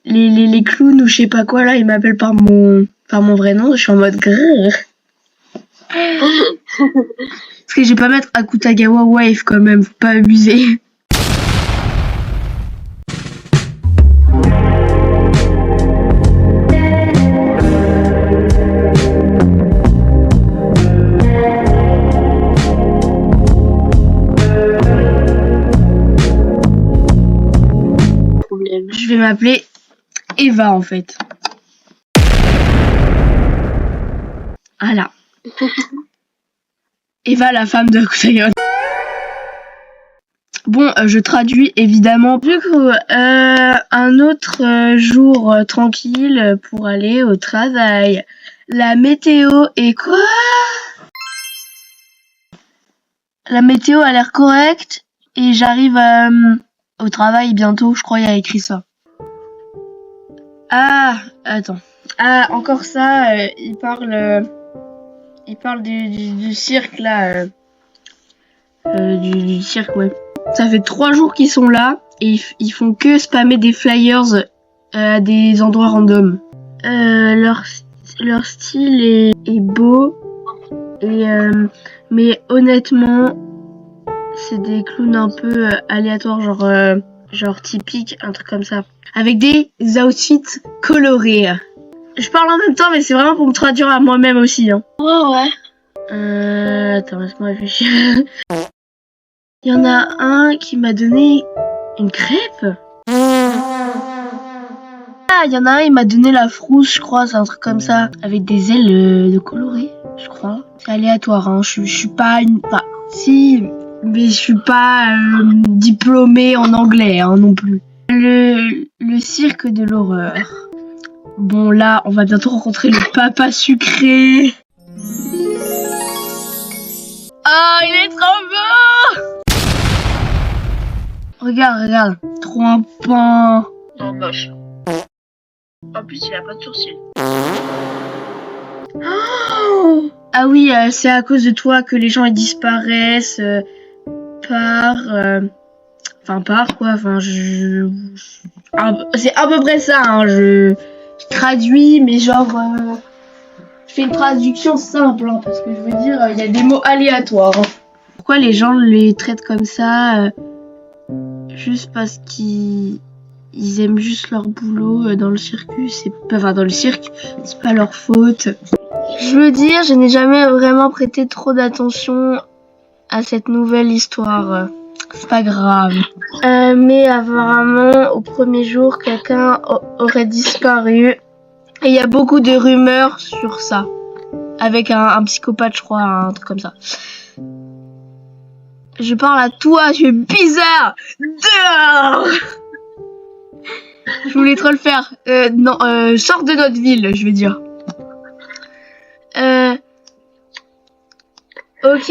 les clowns ou je sais pas quoi là, ils m'appellent par mon vrai nom, je suis en mode grrr. Parce que je vais pas mettre Akutagawa Wife quand même, faut pas abuser. Je vais m'appeler Eva en fait. Voilà. Eva, la femme de Akutagawa. Bon, je traduis évidemment. Du coup, un autre jour tranquille pour aller au travail. La météo est quoi? La météo a l'air correcte et j'arrive au travail bientôt, je crois il y a écrit ça. Ah, attends. Ah, encore ça, il parle du cirque là. Du cirque, ouais. Ça fait 3 jours qu'ils sont là et ils font que spammer des flyers à des endroits random. Leur style est beau et mais honnêtement c'est des clowns un peu aléatoires, genre typiques, un truc comme ça, avec des outfits colorés. Je parle en même temps mais c'est vraiment pour me traduire à moi-même aussi hein. Ouais. Attends, laisse-moi réfléchir. Il y en a un qui m'a donné une crêpe. Ah, il y en a un, il m'a donné la frousse, je crois, c'est un truc comme ça, avec des ailes de coloré, je crois. C'est aléatoire, hein. Je suis pas une... Enfin, si, mais je suis pas diplômée en anglais, hein, non plus. Le cirque de l'horreur. Bon, là, on va bientôt rencontrer le papa sucré. Oh, il est trop beau! Regarde, trop un pain. Non, moche. En plus, il a pas de sourcils. Oh ah oui, c'est à cause de toi que les gens ils disparaissent par quoi. Enfin, c'est à peu près ça. Hein, je traduis, mais genre je fais une traduction simple hein, parce que je veux dire, il y a des mots aléatoires. Hein. Pourquoi les gens les traitent comme ça juste parce qu'ils aiment juste leur boulot dans le circus, dans le cirque, c'est pas leur faute. Je veux dire, je n'ai jamais vraiment prêté trop d'attention à cette nouvelle histoire. C'est pas grave. Mais apparemment, au premier jour, quelqu'un aurait disparu. Et il y a beaucoup de rumeurs sur ça. Avec un psychopathe, je crois, un truc comme ça. Je parle à toi, tu es bizarre. Dehors. Je voulais trop le faire. Non, sors de notre ville, je veux dire. Ok,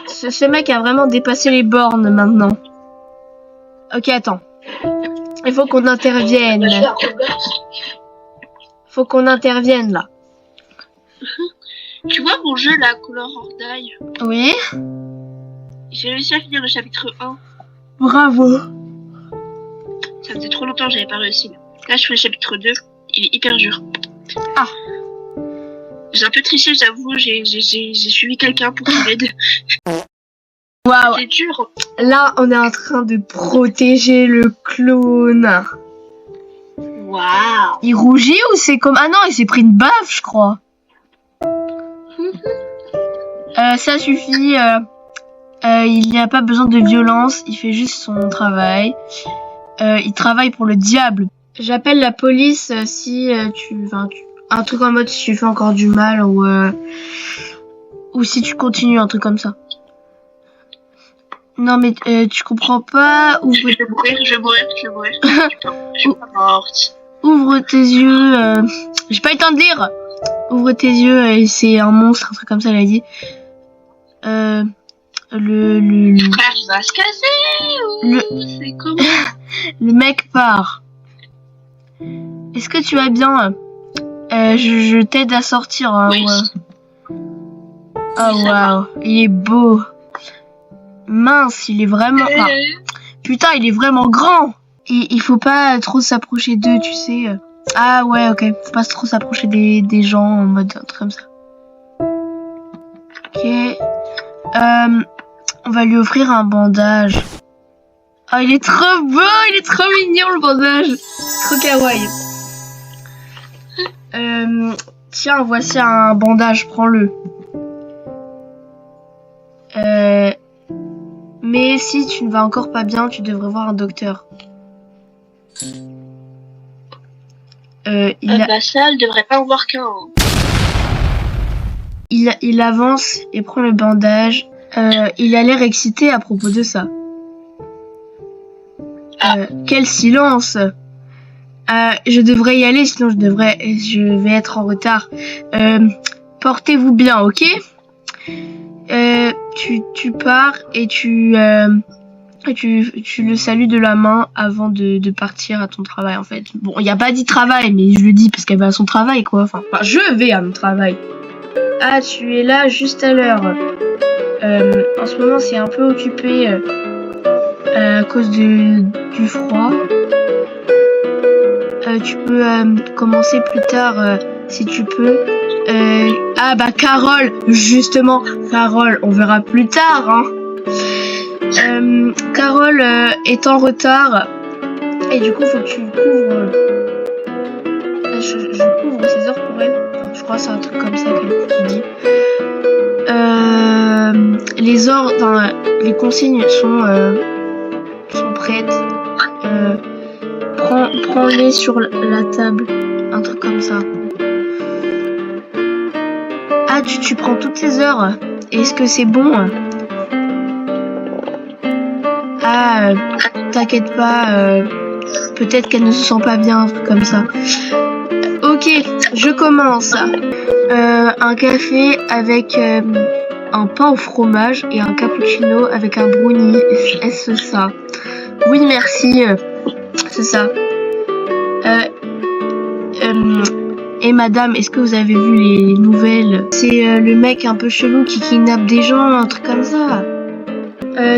ce mec a vraiment dépassé les bornes maintenant. Ok, attends. Il faut qu'on intervienne. Faut qu'on intervienne là. Tu vois mon jeu là, Color or Die? Oui. J'ai réussi à finir le chapitre 1. Bravo. Ça faisait trop longtemps que j'avais pas réussi. Là, je fais le chapitre 2. Il est hyper dur. Ah. J'ai un peu triché, j'avoue. J'ai suivi quelqu'un pour qu'il m'aide. Waouh. C'est dur. Là, on est en train de protéger le clown. Waouh. Il rougit ou c'est comme... Ah non, il s'est pris une baffe, je crois. Ça suffit. Il n'y a pas besoin de violence. Il fait juste son travail. Il travaille pour le diable. J'appelle la police si un truc en mode si tu fais encore du mal ou si tu continues, un truc comme ça. Non mais tu comprends pas. Je vais mourir. Je suis pas morte. Ouvre tes yeux. J'ai pas eu le temps de lire. Ouvre tes yeux et c'est un monstre, un truc comme ça, elle a dit. Le frère, il va se casser. C'est comment? Le mec part. Est-ce que tu vas bien? Je t'aide à sortir. Oui. Oh waouh, il est beau. Mince, il est vraiment... Putain, il est vraiment grand. il faut pas trop s'approcher d'eux, tu sais. Ah ouais, ok. Faut pas trop s'approcher des gens en mode un truc comme ça. Ok. On va lui offrir un bandage. Ah, il est trop beau, il est trop mignon le bandage. Trop kawaii. Tiens, voici un bandage, prends-le. Mais si tu ne vas encore pas bien, tu devrais voir un docteur. Ça, elle devrait pas en voir qu'un. Il avance et prend le bandage. Il a l'air excité à propos de ça. Quel silence! Je devrais y aller, sinon je vais être en retard. Portez-vous bien, ok? Tu pars et tu le salues de la main avant de partir à ton travail, en fait. Bon, il n'y a pas dit travail, mais je le dis parce qu'elle va à son travail, quoi. Enfin, je vais à mon travail. Ah, tu es là juste à l'heure. En ce moment, c'est un peu occupé à cause du froid. Tu peux commencer plus tard si tu peux. Ah bah Carole, justement, Carole, on verra plus tard, hein. Carole est en retard et du coup faut que tu couvres. Je couvre ses heures pour elle. Enfin, je crois que c'est un truc comme ça qu'elle dit. Les ordres, enfin, les consignes sont prêtes. Prends-les sur la table, un truc comme ça. Ah, tu prends toutes ces heures. Est-ce que c'est bon? Ah, t'inquiète pas. Peut-être qu'elle ne se sent pas bien, un truc comme ça. Ok, je commence. Un café avec un pain au fromage et un cappuccino avec un brownie. Est-ce ça? Oui, merci. C'est ça. Et madame, est-ce que vous avez vu les nouvelles? C'est le mec un peu chelou qui kidnappe des gens, un truc comme ça.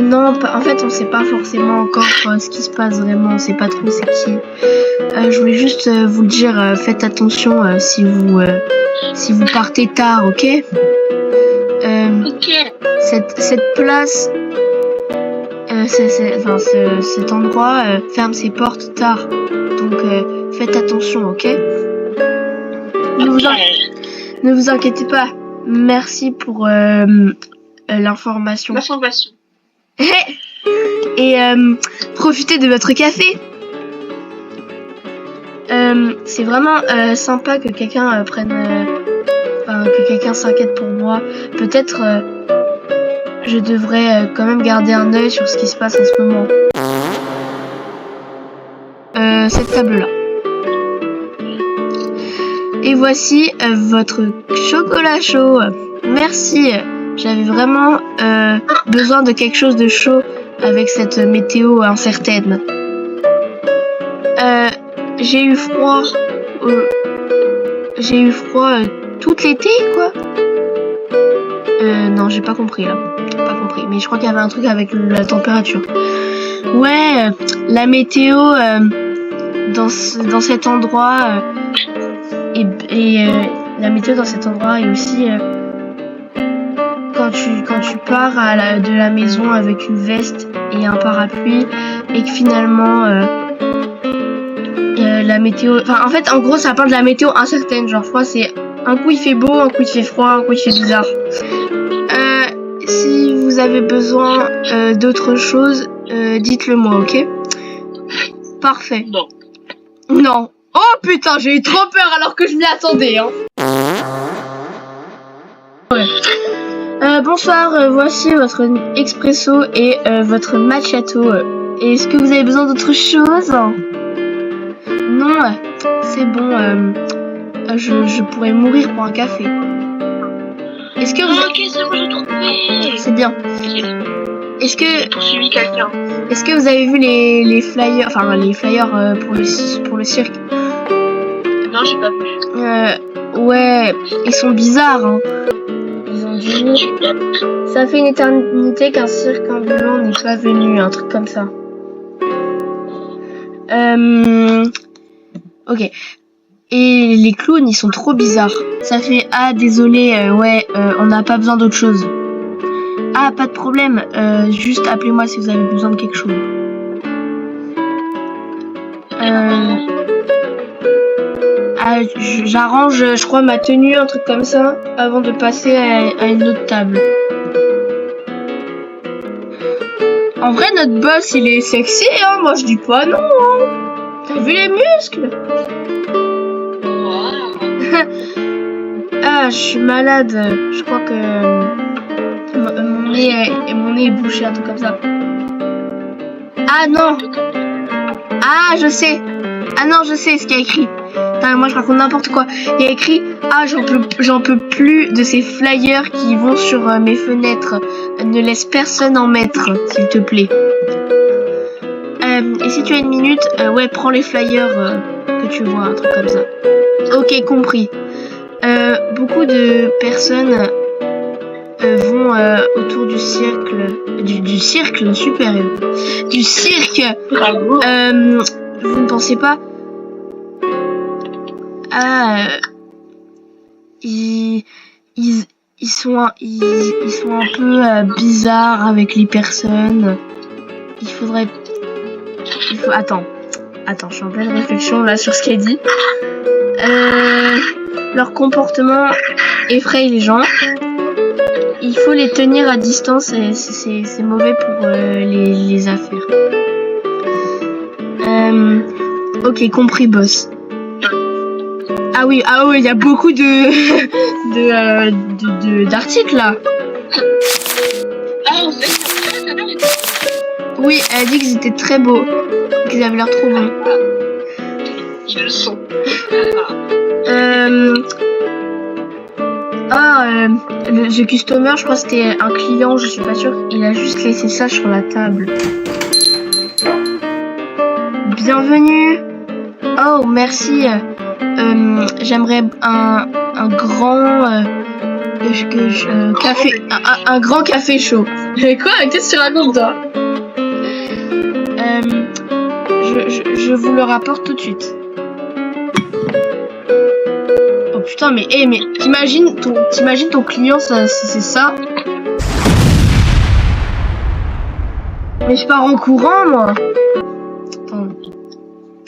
Non, en fait, on sait pas forcément encore ce qui se passe vraiment. On sait pas trop c'est qui. Je voulais juste vous le dire, faites attention si vous partez tard, ok? Ok. Cette place, cet endroit ferme ses portes tard. Donc faites attention, ok? Ne vous inquiétez pas. Merci pour l'information. Et profitez de votre café. C'est vraiment sympa que quelqu'un que quelqu'un s'inquiète pour moi. Peut-être je devrais quand même garder un œil sur ce qui se passe en ce moment. Cette table-là. Et voici votre chocolat chaud. Merci. J'avais vraiment besoin de quelque chose de chaud avec cette météo incertaine. J'ai eu froid. Tout l'été, quoi. Non, j'ai pas compris là. Pas compris. Mais je crois qu'il y avait un truc avec la température. Ouais, la météo dans cet endroit et la météo dans cet endroit est aussi quand tu pars de la maison avec une veste et un parapluie et que finalement la météo, enfin en fait en gros ça parle de la météo incertaine, genre je crois c'est un coup il fait beau, un coup il fait froid, un coup il fait bizarre. Si vous avez besoin d'autre chose, dites-le moi, ok? Parfait. Non. Oh putain, j'ai eu trop peur alors que je m'y attendais, hein. Ouais. Bonsoir, voici votre expresso et votre macchiato. Est-ce que vous avez besoin d'autre chose? Non, c'est bon. Je pourrais mourir pour un café. Est-ce que vous... Ok, c'est bon, j'ai trouvé. C'est bien. Est-ce que... Poursuivi quelqu'un. Est-ce que vous avez vu les flyers, enfin les flyers pour le cirque? Non, j'ai pas vu. Ouais, ils sont bizarres, hein. Ils ont dit... Ça fait une éternité qu'un cirque ambulant n'est pas venu, un truc comme ça. Ok. Et les clowns, ils sont trop bizarres. Ça fait ah désolé, on n'a pas besoin d'autre chose. Ah pas de problème, juste appelez-moi si vous avez besoin de quelque chose. J'arrange, je crois, ma tenue, un truc comme ça, avant de passer à une autre table. En vrai, notre boss, il est sexy, hein. Moi, je dis pas non, hein. T'as vu les muscles? Ah, je suis malade. Je crois que mon nez est bouché, un truc comme ça. Ah non. Ah, je sais. Ah non, je sais ce qu'il y a écrit. Putain, moi je raconte n'importe quoi. Il y a écrit ah j'en peux plus de ces flyers qui vont sur mes fenêtres. Ne laisse personne en mettre, s'il te plaît. Et si tu as une minute, ouais, prends les flyers que tu vois, un truc comme ça. Ok, compris. Beaucoup de personnes vont autour du cercle, du cirque, super, du cirque. Bravo. Vous ne pensez pas? Ah, ils sont un peu bizarres avec les personnes. Attends, je suis en pleine réflexion là sur ce qu'elle dit. Leur comportement effraie les gens. Il faut les tenir à distance et c'est mauvais pour les affaires. Ok, compris, boss. Ah oui, il y a beaucoup d'articles là. Ah, ça a l'air Oui, elle a dit qu'ils étaient très beaux, qu'ils avaient l'air trop bons. ils le sont. The customer, je crois que c'était un client, je suis pas sûre. Il a juste laissé ça sur la table. Bienvenue. Oh, merci. J'aimerais un grand café, un grand café chaud. Quoi? Qu'est-ce que tu racontes, toi? Je vous le rapporte tout de suite. Oh putain, mais t'imagines ton client, c'est ça? Mais je pars en courant, moi. Attends.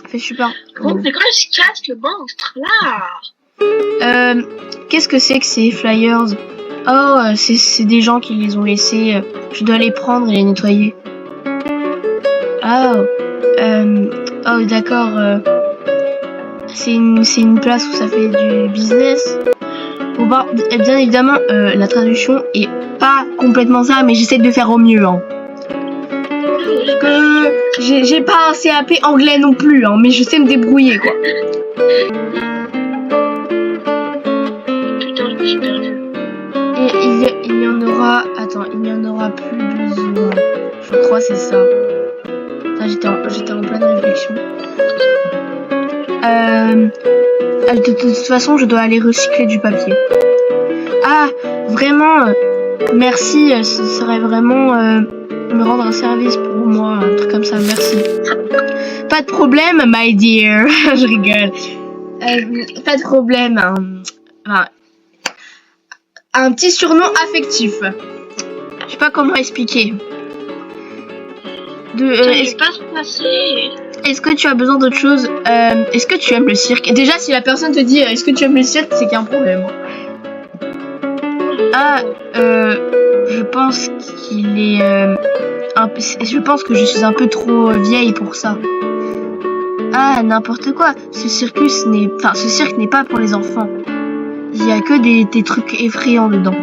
Fait super. Oh, c'est quoi ce casque, le monstre, là? Qu'est-ce que c'est que ces flyers? Oh, c'est des gens qui les ont laissés. Je dois les prendre et les nettoyer. Oh, d'accord. C'est une place où ça fait du business. Bon, bah, bien évidemment, la traduction est pas complètement ça, mais j'essaie de faire au mieux, hein. Parce que j'ai pas un CAP anglais non plus, hein, mais je sais me débrouiller, quoi. Putain, je me suis perdue. Et il y en aura... Attends, il n'y en aura plus besoin. Je crois que c'est ça. J'étais en pleine réflexion. De toute façon, je dois aller recycler du papier. Ah, vraiment, merci, ce serait vraiment me rendre un service pour moi, un truc comme ça, merci. Pas de problème, my dear. Je rigole. Pas de problème. Un petit surnom affectif. Je sais pas comment expliquer. Est-ce que tu as besoin d'autre chose? Est-ce que tu aimes le cirque? Déjà, si la personne te dit est-ce que tu aimes le cirque, c'est qu'il y a un problème. Je pense qu'il est je pense que je suis un peu trop vieille pour ça. Ah, n'importe quoi. Ce cirque n'est pas pour les enfants. Il y a que des trucs effrayants dedans.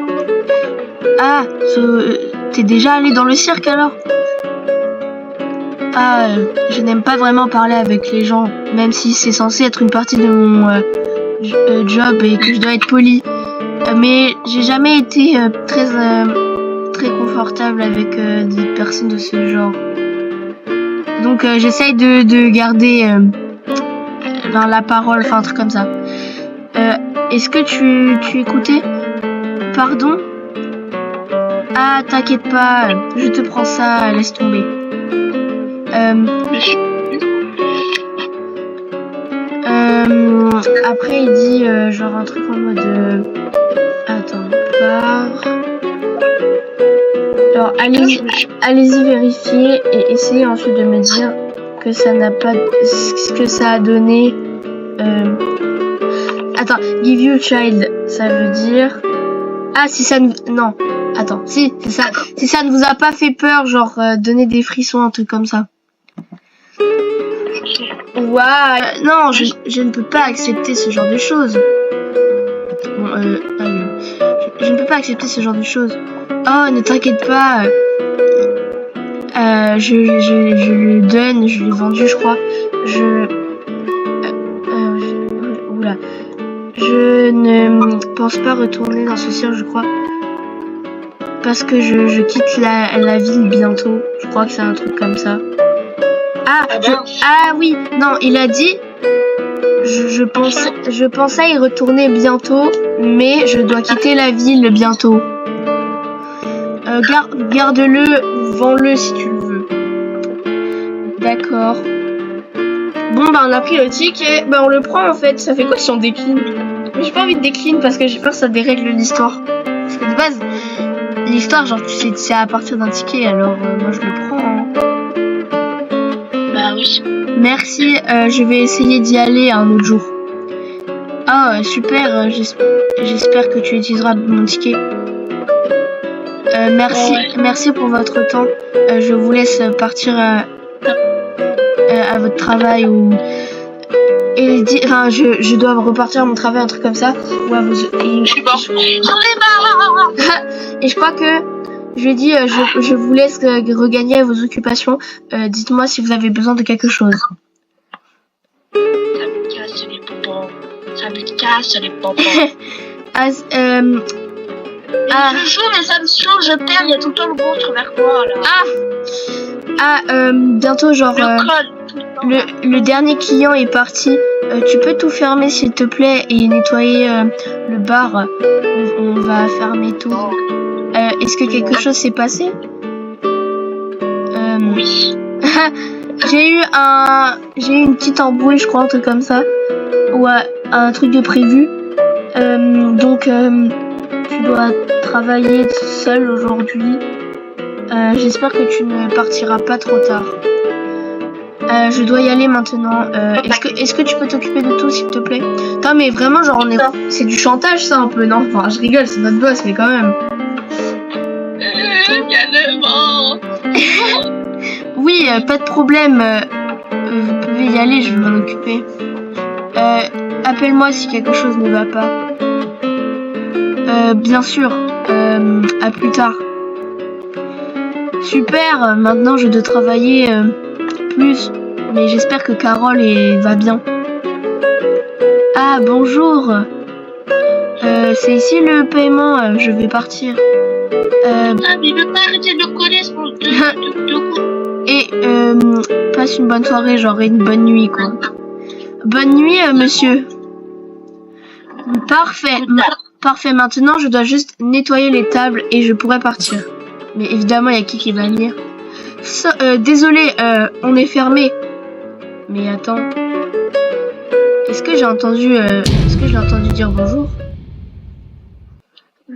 Ah, t'es déjà allé dans le cirque alors? Ah, je n'aime pas vraiment parler avec les gens, même si c'est censé être une partie de mon job et que je dois être poli. Mais j'ai jamais été très confortable avec des personnes de ce genre. Donc j'essaye de garder la parole, un truc comme ça. Est-ce que tu écoutais? Pardon? Ah, t'inquiète pas, je te prends ça, laisse tomber. Après, il dit genre un truc en mode... Attends, part... Alors, allez-y vérifier et essayez ensuite de me dire que ça n'a pas... ce que ça a donné... Attends, give you child, ça veut dire... Ah, si ça ne... Non, attends, si, c'est ça. Si ça ne vous a pas fait peur, genre donner des frissons, un truc comme ça. Waouh, non, je ne peux pas accepter ce genre de choses. Bon, je ne peux pas accepter ce genre de choses. Oh, ne t'inquiète pas. Je le donne, je l'ai vendu, je crois. Oula. Je ne pense pas retourner dans ce cirque, je crois. Parce que je quitte la ville bientôt. Je crois que c'est un truc comme ça. Ah oui, non, il a dit... Je pensais y retourner bientôt, mais je dois quitter la ville bientôt. Garde-le, vends-le si tu le veux. D'accord. Bon, bah on a pris le ticket, bah on le prend en fait. Ça fait quoi si on décline? Mais j'ai pas envie de décline parce que j'ai peur que ça dérègle l'histoire. Parce que de base, l'histoire, genre tu sais, c'est à partir d'un ticket, alors moi je le prends. Hein. Bah oui. Merci, je vais essayer d'y aller un autre jour. Ah, super, j'espère que tu utiliseras mon ticket. Merci pour votre temps. Je vous laisse partir à votre travail ou... Enfin, je dois repartir à mon travail, un truc comme ça. Ou à vos... Je suis mort. J'en ai marre. Et je crois que je lui ai dit, je vous laisse regagner vos occupations. Dites-moi si vous avez besoin de quelque chose. Ça me casse les pompons. Ça me casse les pompons. Je joue mais ça me saoule, je perds, il y a tout le temps le monstre vers moi là. Bientôt genre le dernier client est parti. Tu peux tout fermer s'il te plaît et nettoyer le bar. On va fermer tout. Est-ce que quelque chose s'est passé? Oui. J'ai eu une petite embrouille, je crois, un truc comme ça. Ou un truc de prévu. Donc tu dois travailler seul aujourd'hui. J'espère que tu ne partiras pas trop tard. Je dois y aller maintenant. Est-ce que tu peux t'occuper de tout, s'il te plaît? Non, mais vraiment, genre, c'est du chantage, ça, un peu, non? Enfin, je rigole, c'est notre boss, mais quand même. Oui, pas de problème. Vous pouvez y aller, je vais m'en occuper. Appelle-moi si quelque chose ne va pas. Bien sûr. À plus tard. Super, maintenant je dois travailler plus. Mais j'espère que Carole va bien. Ah, bonjour. C'est ici le paiement, je vais partir. Ah, mais il veut pas arrêter de connaître mon Et passe une bonne soirée, genre une bonne nuit, quoi. Bonne nuit, monsieur. Parfait. Parfait, maintenant je dois juste nettoyer les tables et je pourrai partir. Mais évidemment, il y a qui va venir. Désolé, on est fermé. Mais attends. Est-ce que j'ai entendu dire bonjour?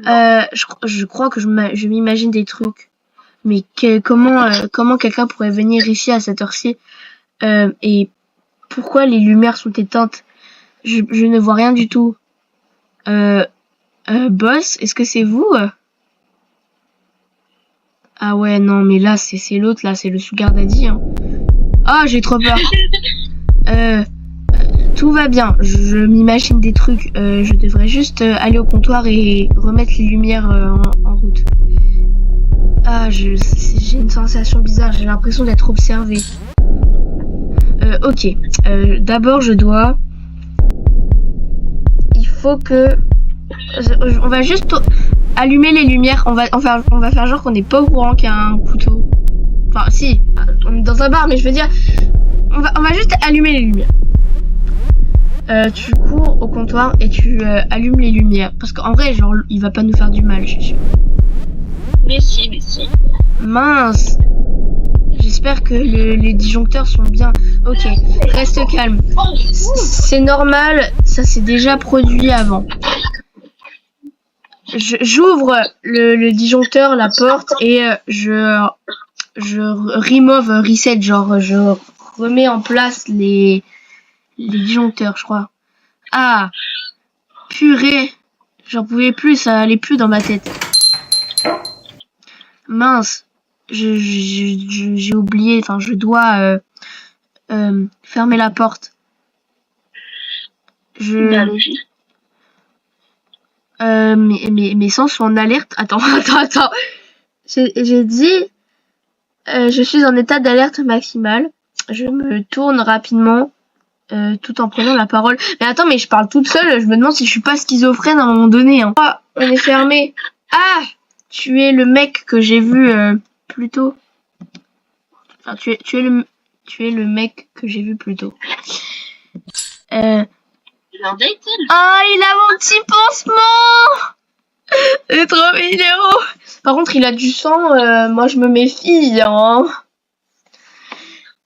Je crois que je m'imagine des trucs. Mais comment quelqu'un pourrait venir ici à cette heure-ci? Et pourquoi les lumières sont éteintes? Je ne vois rien du tout. Boss, est-ce que c'est vous? Ah ouais, non, mais là, c'est l'autre, là, c'est le Sugar Daddy. Hein. Ah, j'ai trop peur. Tout va bien, je m'imagine des trucs. Je devrais juste aller au comptoir et remettre les lumières en route. Ah, j'ai une sensation bizarre, j'ai l'impression d'être observée. Ok, d'abord je dois... Il faut que... On va juste allumer les lumières, on va faire genre qu'on n'est pas au courant qu'il y a un couteau. Enfin, si, on est dans un bar, mais je veux dire... On va juste allumer les lumières. Tu cours au comptoir et tu allumes les lumières. Parce qu'en vrai, genre, il va pas nous faire du mal, je suis sûre. Mais si. Mince. j'espère que les disjoncteurs sont bien. Ok, reste calme. C'est normal, ça s'est déjà produit avant. J'ouvre le disjoncteur, la porte, et je remove reset, genre je remets en place les disjoncteurs, je crois. Ah, purée, j'en pouvais plus, ça allait plus dans ma tête. Mince, j'ai oublié, enfin je dois fermer la porte. Mes sens sont en alerte. Attends. J'ai dit, je suis en état d'alerte maximale. Je me tourne rapidement, tout en prenant la parole. Mais attends, mais je parle toute seule. Je me demande si je suis pas schizophrène à un moment donné. Hein. Ah, on est fermé. Ah, tu es le mec que j'ai vu plus tôt. Enfin, tu es le mec que j'ai vu plus tôt. Oh, il a mon petit pansement. C'est trop mignon. Par contre, il a du sang. Moi, je me méfie. Hein.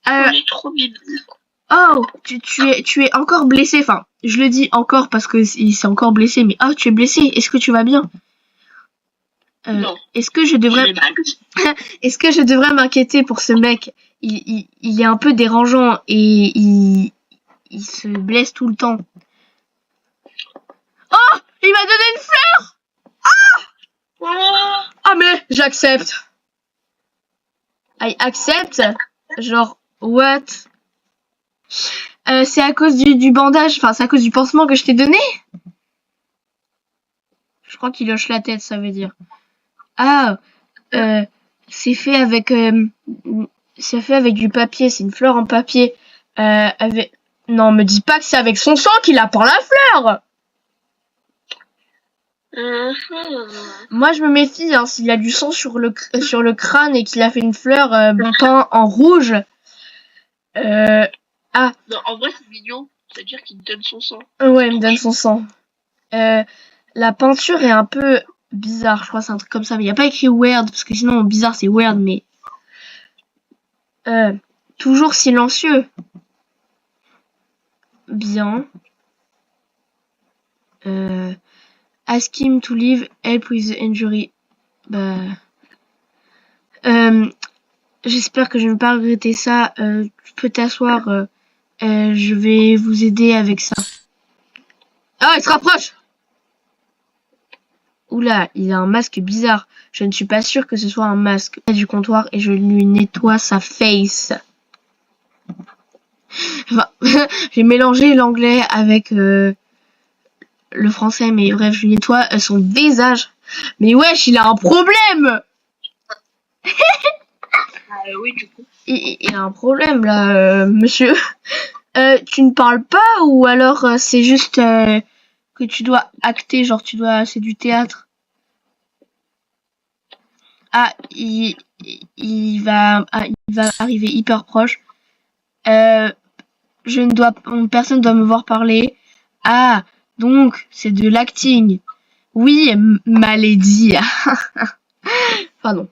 Il est trop mignon. Oh, tu es encore blessé. Enfin, je le dis encore parce que il s'est encore blessé. Mais tu es blessé. Est-ce que tu vas bien? Non. Est-ce que je devrais m'inquiéter pour ce mec? Il est un peu dérangeant et il se blesse tout le temps. Oh, il m'a donné une fleur. Ah mais j'accepte. I accept. Genre what? C'est à cause du bandage, enfin c'est à cause du pansement que je t'ai donné. Je crois qu'il hoche la tête, ça veut dire. C'est fait avec du papier, c'est une fleur en papier. Non, me dis pas que c'est avec son sang qu'il a peint la fleur. Moi je me méfie, hein, s'il a du sang sur le crâne et qu'il a fait une fleur peint en rouge. Non, en vrai c'est mignon, c'est-à-dire qu'il me donne son sang. Ouais, il me donne son sang. La peinture est un peu bizarre, je crois, c'est un truc comme ça, mais il n'y a pas écrit weird, parce que sinon bizarre c'est weird, mais toujours silencieux. Bien. Ask him to leave, help with the injury. J'espère que je ne vais pas regretter ça. Tu peux t'asseoir. Je vais vous aider avec ça. Ah, il se rapproche. Oula, il a un masque bizarre. Je ne suis pas sûre que ce soit un masque. Du comptoir et je lui nettoie sa face. Enfin, j'ai mélangé l'anglais avec le français, mais bref, je lui nettoie son visage. Mais wesh, il a un problème. Oui, du coup. Il a un problème là, monsieur. Tu ne parles pas ou alors c'est juste que tu dois acter, genre c'est du théâtre. Ah, il va arriver hyper proche. Personne doit me voir parler. Ah, donc c'est de l'acting. Oui, maladie. Pardon.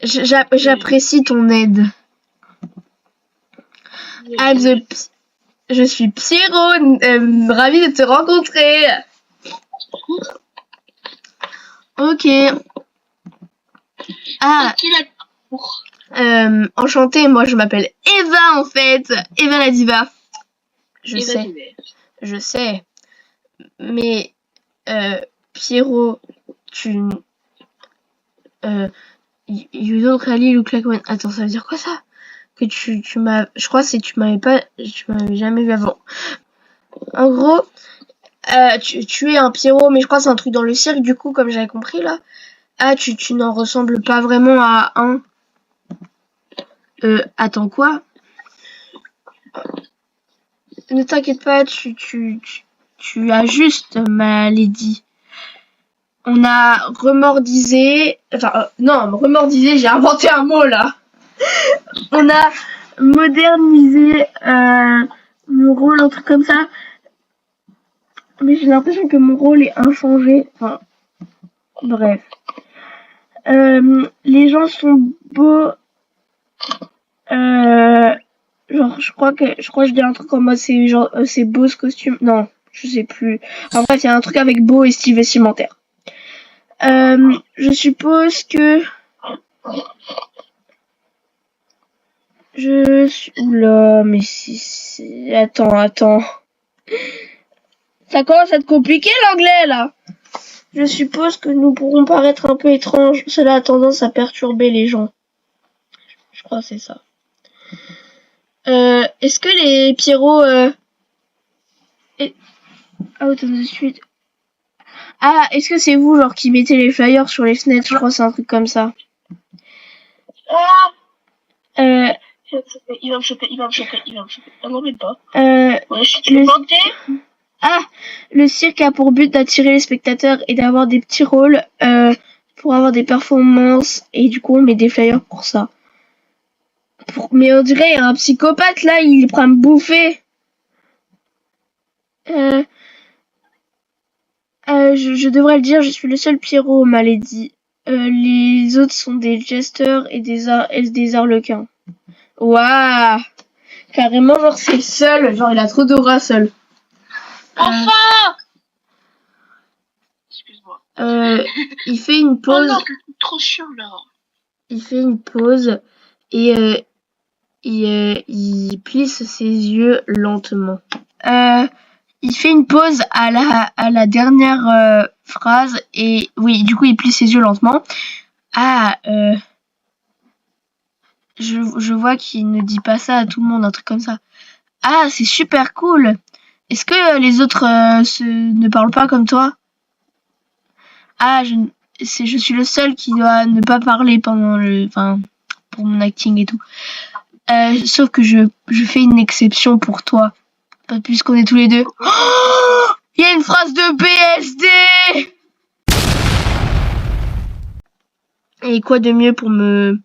J'apprécie ton aide. Je suis Pierrot, ravie de te rencontrer. Ok. Enchantée, moi je m'appelle Eva en fait. Eva la diva. Je sais. Mais Pierrot, you don't really look like one. Attends, ça veut dire quoi ça? Que tu m'as, je crois que tu m'avais jamais vu avant. En gros, tu es un Pierrot, mais je crois que c'est un truc dans le cirque du coup, comme j'avais compris là. Ah, tu n'en ressembles pas vraiment à un. Attends quoi? Ne t'inquiète pas, tu as juste maladie. On a remordisé, remordisé, j'ai inventé un mot là. On a modernisé mon rôle, un truc comme ça. Mais j'ai l'impression que mon rôle est inchangé. Enfin, bref. Les gens sont beaux. Genre, je crois que je dis un truc en mode c'est genre c'est beau ce costume. Non, je sais plus. En bref, il y a un truc avec beau et style vestimentaire. Je suppose que je suis... Oula, mais si... Attends. Ça commence à être compliqué l'anglais là. Je suppose que nous pourrons paraître un peu étranges. Cela a tendance à perturber les gens. Je crois que c'est ça. Est-ce que les Pierrots... Out of the street... Ah, est-ce que c'est vous genre qui mettez les flyers sur les fenêtres? Je crois que c'est un truc comme ça. Ah, Euh, il va me choper. Ah non, mais pas. Ouais, je suis planté. Ah, le cirque a pour but d'attirer les spectateurs et d'avoir des petits rôles pour avoir des performances. Et du coup, on met des flyers pour ça. Mais on dirait un psychopathe là, il est prêt à me bouffer. Je devrais le dire, je suis le seul Pierrot, Malédie. Les autres sont des jesters et des arlequins. Waouh! Carrément, genre, c'est le seul. Genre, il a trop d'aura seul. Enfin! Excuse-moi. Il fait une pause. Oh non, c'est trop chiant là. Il fait une pause et il plisse ses yeux lentement. Il fait une pause à la dernière phrase et oui, du coup, il plisse ses yeux lentement. Je vois qu'il ne dit pas ça à tout le monde, un truc comme ça. Ah, c'est super cool. Est-ce que les autres ne parlent pas comme toi? Ah, je suis le seul qui doit ne pas parler pour mon acting et tout. Sauf que je fais une exception pour toi. Puisqu'on est tous les deux. Oh, il y a une phrase de BSD! Et quoi de mieux pour me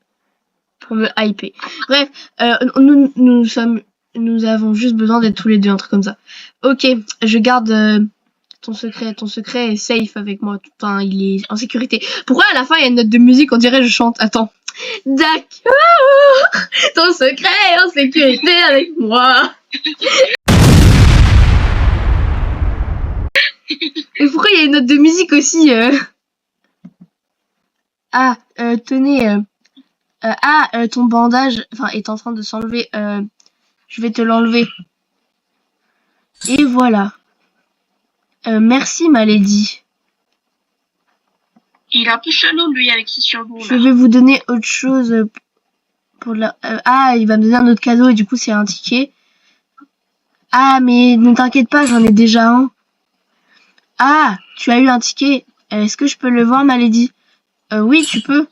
hyper. Bref, nous avons juste besoin d'être tous les deux, un truc comme ça. Ok, je garde ton secret est safe avec moi. Enfin, il est en sécurité. Pourquoi à la fin il y a une note de musique, on dirait je chante? Attends. D'accord, ton secret est en sécurité avec moi. Et pourquoi il y a une note de musique aussi Ah, tenez. Ton bandage, est en train de s'enlever. Je vais te l'enlever. Et voilà. Merci, Malédie. Il est un peu chelou lui avec ses surnoms là. Je vais vous donner autre chose pour la. Il va me donner un autre cadeau et du coup c'est un ticket. Ah, mais ne t'inquiète pas, j'en ai déjà un. Ah, tu as eu un ticket. Est-ce que je peux le voir, Malédie? Oui, tu peux.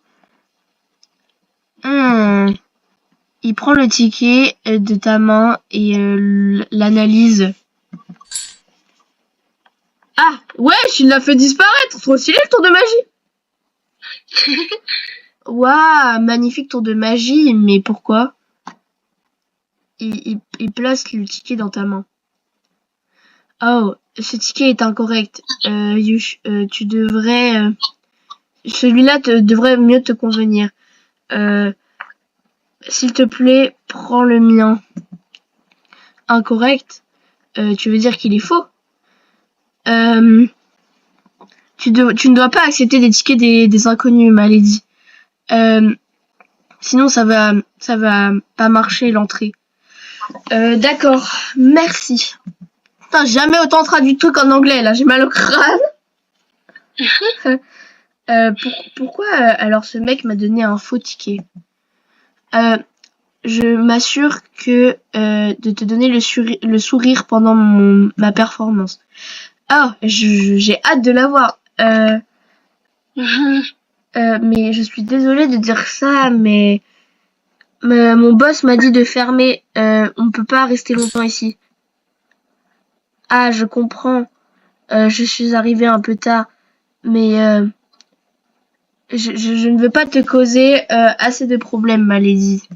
Il prend le ticket de ta main et l'analyse. Ah, wesh, il l'a fait disparaître. Trop stylé le tour de magie. Waouh, magnifique tour de magie, mais pourquoi? Il place le ticket dans ta main. Oh, ce ticket est incorrect. Tu devrais... celui-là devrait mieux te convenir. S'il te plaît, prends le mien. Incorrect? Tu veux dire qu'il est faux? Tu ne dois pas accepter des tickets des inconnus, Malédie. Sinon, ça va pas marcher l'entrée. D'accord, merci. Putain, jamais autant traduit de trucs en anglais, là, j'ai mal au crâne. Pourquoi alors ce mec m'a donné un faux ticket? Je m'assure que de te donner le sourire pendant ma performance. Oh, j'ai hâte de la voir. Mais je suis désolée de dire ça, mais mon boss m'a dit de fermer. On peut pas rester longtemps ici. Ah, je comprends. Je suis arrivée un peu tard, mais je ne veux pas te causer assez de problèmes, Malédie.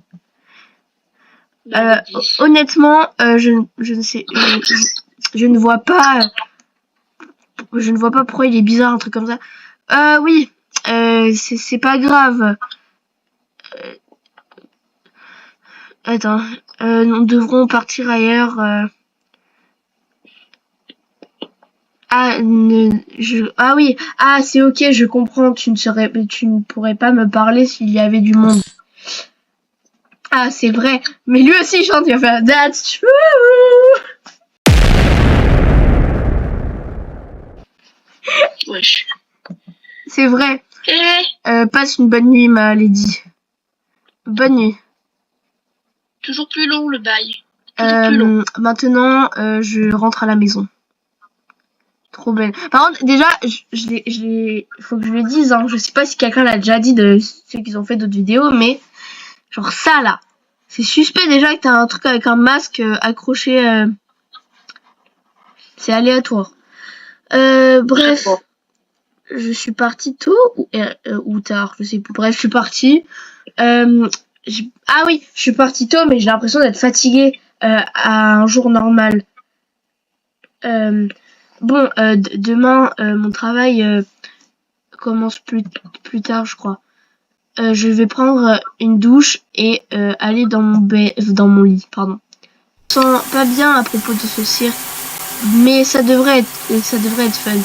Honnêtement, je ne sais, je ne vois pas, pourquoi il est bizarre, un truc comme ça. Oui, c'est pas grave. Attends, nous devrons partir ailleurs. Ah, oui. Ah, c'est ok, je comprends. Tu ne pourrais pas me parler s'il y avait du monde. Ah, c'est vrai. Mais lui aussi il chante, il va faire That's true. Wesh. C'est vrai. Eh, Passe une bonne nuit, ma lady. Bonne nuit. toujours plus long le bail. Toujours plus long. Maintenant, je rentre à la maison. Trop belle. Par contre, déjà, faut que je le dise, hein. Je sais pas si quelqu'un l'a déjà dit de ceux qui ont fait d'autres vidéos, mais genre ça là, c'est suspect déjà que t'as un truc avec un masque accroché. C'est aléatoire. Bref, je suis partie tôt ou tard, je sais plus. Bref, je suis partie. Ah oui, je suis partie tôt, mais j'ai l'impression d'être fatiguée à un jour normal. Bon, demain, mon travail commence plus tard, je crois. Je vais prendre une douche et aller dans mon lit, pardon. Je me sens pas bien à propos de ce cirque, mais ça devrait être fun.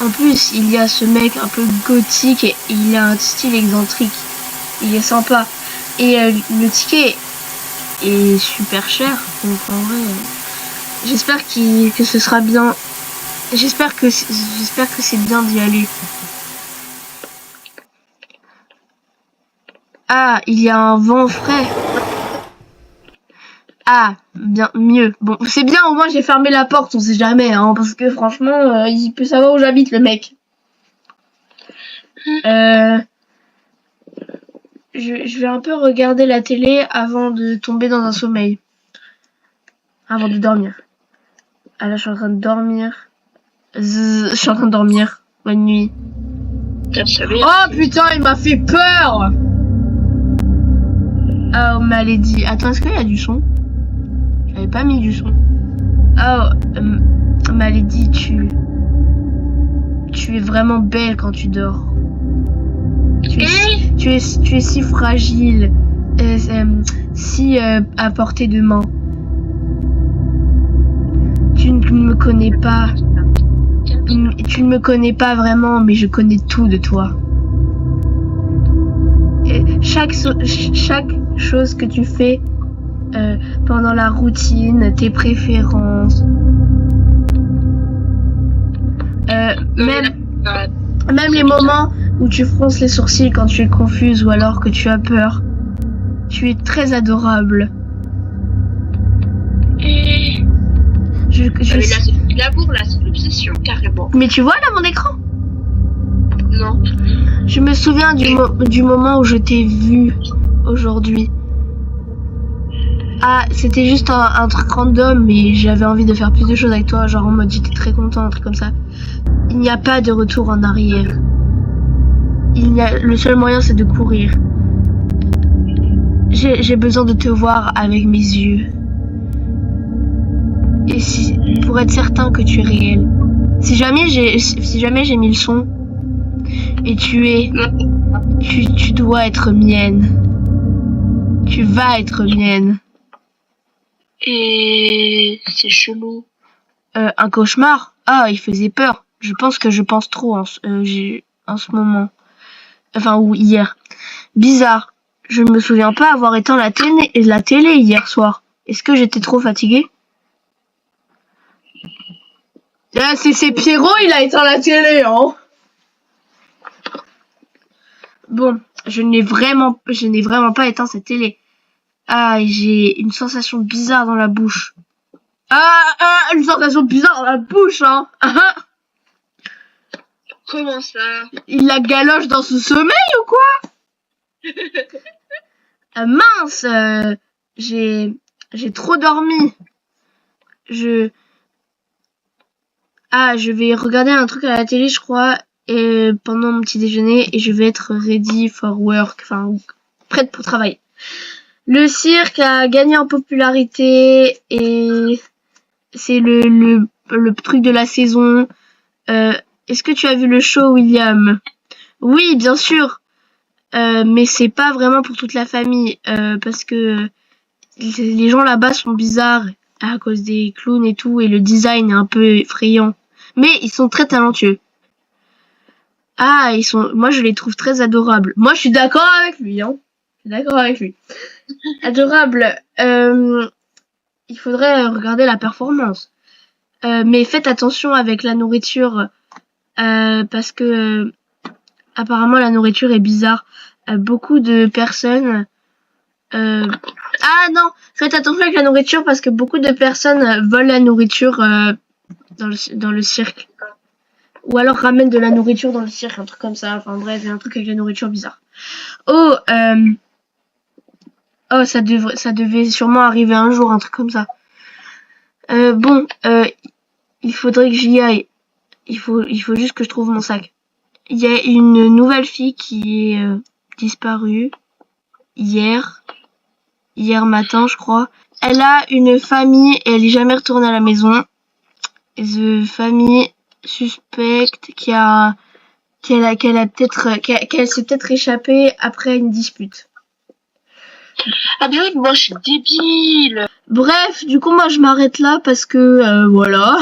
En plus, il y a ce mec un peu gothique et il a un style excentrique. Il est sympa. Et le ticket est super cher. Donc en vrai, j'espère que ce sera bien. J'espère que c'est bien d'y aller. Ah, il y a un vent frais. Ah, bien, mieux. Bon, c'est bien, au moins j'ai fermé la porte, on sait jamais, hein, parce que franchement, il peut savoir où j'habite, le mec. Je vais un peu regarder la télé avant de tomber dans un sommeil. Avant de dormir. Ah là, je suis en train de dormir. Je suis en train de dormir. Bonne nuit. Oh putain, il m'a fait peur! Oh, Malédie. Attends, est-ce qu'il y a du son? J'avais pas mis du son. Oh, Malédie, tu es vraiment belle quand tu dors. Tu es si fragile, si à portée de main. Tu ne me connais pas. Tu ne me connais pas vraiment, mais je connais tout de toi. Et chaque chose que tu fais pendant la routine, tes préférences, même les moments où tu fronces les sourcils quand tu es confuse ou alors que tu as peur. Tu es très adorable. Là, c'est plus de l'amour, là, c'est de l'obsession, carrément. Mais tu vois là mon écran? Non. Je me souviens du moment où je t'ai vu aujourd'hui. Ah, c'était juste un truc random, mais j'avais envie de faire plus de choses avec toi, genre en mode j'étais très content, un truc comme ça. Il n'y a pas de retour en arrière. Le seul moyen, c'est de courir. J'ai besoin de te voir avec mes yeux. Et pour être certain que tu es réel. Si jamais j'ai mis le son et tu dois être mienne. Tu vas être mienne. Et c'est chelou. Un cauchemar? Ah, il faisait peur. Je pense que je pense trop en ce moment. Enfin, ou hier. Bizarre. Je ne me souviens pas avoir éteint la télé hier soir. Est-ce que j'étais trop fatiguée? Ah, c'est Pierrot, il a éteint la télé, hein. Bon, je n'ai vraiment pas éteint cette télé. Ah, j'ai une sensation bizarre dans la bouche. Une sensation bizarre dans la bouche, hein. Comment ça? Il la galoche dans son sommeil ou quoi? Mince, j'ai trop dormi. Je vais regarder un truc à la télé, je crois, et pendant mon petit déjeuner, et je vais être ready for work, enfin prête pour travailler. Le cirque a gagné en popularité et c'est le truc de la saison. Est-ce que tu as vu le show, William? Oui, bien sûr. mais c'est pas vraiment pour toute la famille, parce que les gens là-bas sont bizarres à cause des clowns et tout, et le design est un peu effrayant. Mais ils sont très talentueux. Ah, moi je les trouve très adorables. Moi je suis d'accord avec lui, hein. Je suis d'accord avec lui. Adorable. Il faudrait regarder la performance. Mais faites attention avec la nourriture, parce que apparemment la nourriture est bizarre. Beaucoup de personnes. Ah non, faites attention avec la nourriture parce que beaucoup de personnes volent la nourriture dans le cirque. Ou alors ramènent de la nourriture dans le cirque, un truc comme ça. Enfin bref, il y a un truc avec la nourriture bizarre. Oh, ça devait sûrement arriver un jour, un truc comme ça. Bon, il faudrait que j'y aille. Il faut juste que je trouve mon sac. Il y a une nouvelle fille qui est disparue hier matin, je crois. Elle a une famille et elle est jamais retournée à la maison. The famille suspecte qu'elle s'est peut-être échappée après une dispute. Ah mais oui, moi je suis débile. Bref, du coup moi je m'arrête là parce que voilà.